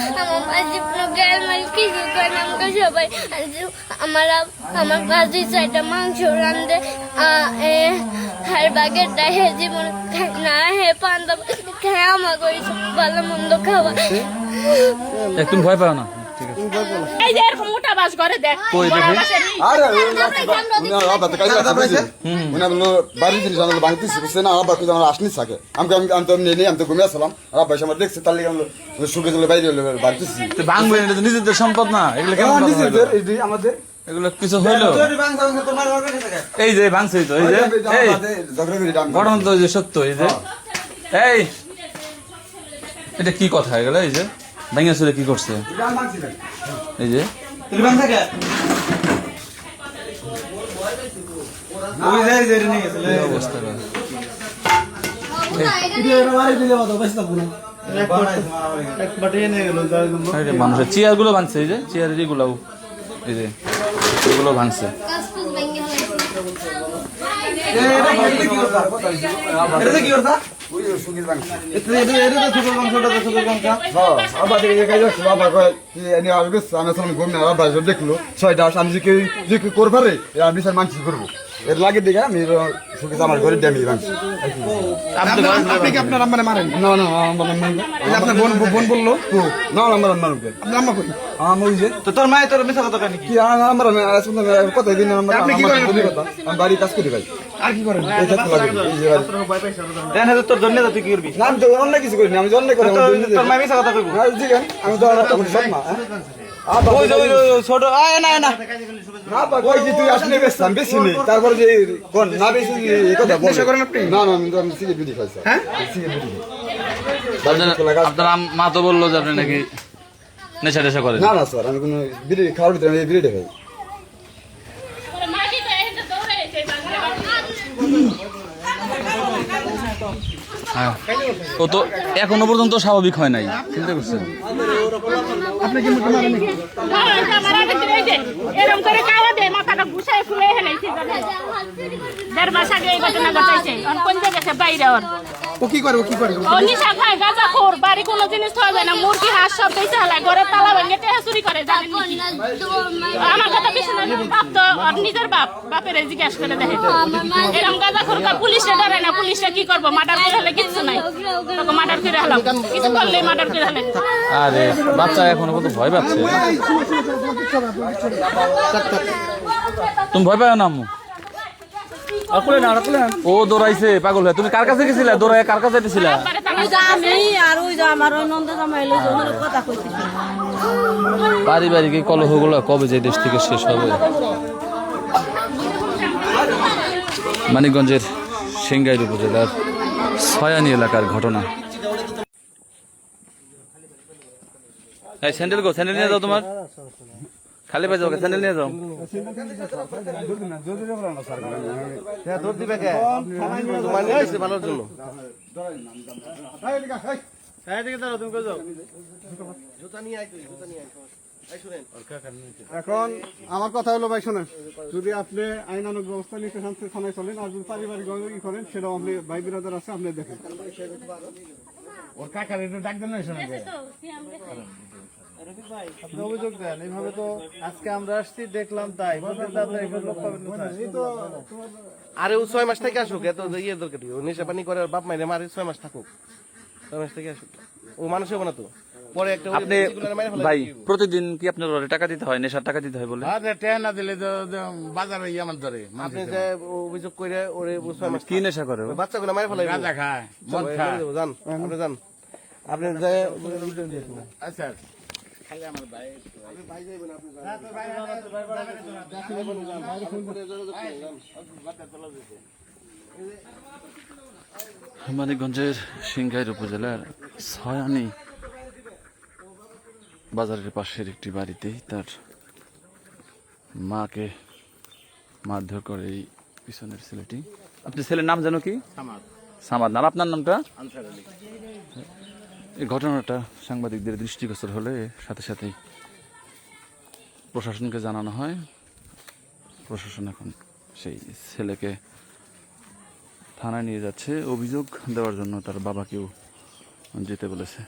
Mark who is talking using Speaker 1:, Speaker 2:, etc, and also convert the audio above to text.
Speaker 1: আমার বাজি গ্যালমাল কিছু করে আমাকে সবাই আমার বাজি চাইটা মাংস রান্ধে হার বাগেরটা হে জীবন খায় না হে পান্তা খায় আমাকে ভালো মন্দ খাওয়া।
Speaker 2: তুমি ভয় পাও না?
Speaker 3: এই যে এরকম মোটা বাস করে দেখ
Speaker 2: কই দেখি?
Speaker 4: আরে উনি আবার তো কাজে লাগছে উনি বললো বাড়ি দিন জানালো বাড়িতেছি বুঝছে না আবার তুই আমার আসনি থাকে আমি তো নেই আমি তো ঘুমিয়ে আসলাম আর আব্বা আমার দেখছে তার লিগে আমি সুখে চলে বাইরে বাড়িতেছি
Speaker 2: তুই ভাঙবে এটা তো নিজেদের সম্পদ না, এগুলো কেমন কথা হইলো?
Speaker 4: আমাদের
Speaker 2: এগুলো কিছু হইলো? এই যে ভাঙছেই তো, এই যে এই ঘটনা তো যে সত্য, এই যে এই এটা কি কথা এগুলো? এই যে ভাঙা চলে কি করছে? এই যে অবস্থা মানুষের চেয়ার গুলো ভাঙছে, এই যে চেয়ারের এগুলো, এই যে এগুলো ভাঙছে।
Speaker 4: দেখলো ছয়টা আমি যে করবারে আমি বিচার মানছি করবো এর লাগে দেখে আমি আমার ঘরে ড্যামি ভাঙছি। আপনার আম্মারে মারেন? না না আপনার বোন বললো না আমার মারুক আপনার আম্মা কই আমার ওই যে তো তোর মায়ের তোর মিশা কথা কি আমার কত দিন আমার বাড়ি কাজ করি ভাই আর কি করেন তোর জন্য তুই কি করবি? না আমি তো অন্য কিছু করিনি, আমি জন্য করি তোর মায়ের মিশা কথা কইব আমি তো সব না ছোট না না তুই আসলে বেশি বেশি নেই তারপরে যে না বেশি কথা না না আমি সিগারেট বিড়ি খাইছি।
Speaker 2: আপনার মা তো বললো যে আপনি নাকি নেশা টেশা করেন?
Speaker 4: না না স্যার আমি কোনো বিড়ি খাওয়ার ভিতরে আমি বিড়ি খাই।
Speaker 2: হ্যাঁ ও তো এখনো পর্যন্ত স্বাভাবিক হয় নাই, চিন্তা করছেন?
Speaker 3: এরকম করে খাওয়া দেয় মাথাটা ঘুষায় ফুলে হেলাইছে দেড় মাস আগে এই ঘটনা ঘটাইছে। কোন জায়গায় বাইরে
Speaker 5: ও কি করবো কি করবো
Speaker 3: ও নিশা খায় গাঁজা খোর বাড়ি কোনো জিনিস খাওয়া যায় না, মুরগি হাঁস সব বেঁচে হেলায় ঘরের তালা ভেঙে টেহা চুরি করে জানেন নাকি? আমার কথা বেশি না, বাপ তো আর নিজের বাপের জিজ্ঞাসা করে দেখে এরকম গাঁজা খোর পুলিশে ডরে না, পুলিশে কি করবো মার্ডার করে হলে কিচ্ছু নাই, তোকে মার্ডার করে হলাম কিছু করলে মার্ডার করে হলে।
Speaker 2: আরে বাচ্চা এখনো কত ভয় পাচ্ছে। তুমি ভয় পাও না আম্মু? ও দৌড়াইছে পাগল হয়ে। তুমি কার কাছে গেছিলা? দৌড়াই কার কাছে যেতেছিলা? পারিবারিক এই কলহগুলো কবে যে দেশ থেকে শেষ হবে? মানিকগঞ্জের সিংগাইর উপজেলার ছয়ানি এলাকার ঘটনা। এই স্যান্ডেল গো, স্যান্ডেল নিয়ে যাও, তোমার খালি পাই যাও, স্যান্ডেল নিয়ে যাও।
Speaker 5: এখন আমার কথা হলো ভাই শোনেন, যদি আপনি আইনানুগ ব্যবস্থা নিতে শান্তি থানায় চলেন আর যদি পারিবারিক ই করেন সেটাও আপনি ভাই বিরাদার আছে আপনি দেখেন। ওর কাকার একটু ডাক দেন না শোনা যায় অভিযোগ দেন এইভাবে তো আজকে আমরা আসছি দেখলাম তাই
Speaker 6: আরে ও 6 মাস থেকে আসুক, এত ইয়ে দরকার ও নেশা পানি করে বাপ মাইরে মারে 6 মাস থাকুক, 6 মাস থেকে আসুক ও মানুষ হবে না তো পরে একটা
Speaker 2: আপনি ভাই প্রতিদিন কি আপনার টাকা দিতে হয়, নেশার টাকা দিতে হয় বলে?
Speaker 5: টাকা না দিলে বাজারে আমার ধরে
Speaker 6: আপনি যে অভিযোগ করে ওরে 6 মাস
Speaker 2: কি নেশা করে?
Speaker 6: বাচ্চাগুলো মারে ফেলাই
Speaker 5: গাঁজা খায় মদ খায়
Speaker 6: জান আপনি জান আপনি যে
Speaker 5: আচ্ছা
Speaker 2: মানিকগঞ্জের সিংগাইর উপজেলার ছয়ানি বাজারের পাশের একটি বাড়িতেই তার মাকে মারধর করে এই পিছনের ছেলেটি। আপনি ছেলের নাম জানো কি? সামাদ নাম। আপনার নামটা? এই ঘটনাটা সাংবাদিকদের দৃষ্টিগোচর হলে সাথে সাথেই প্রশাসনকে জানানো হয়। প্রশাসন এখন সেই ছেলেকে থানায় নিয়ে যাচ্ছে অভিযোগ দেওয়ার জন্য, তার বাবাকেও যেতে বলেছে।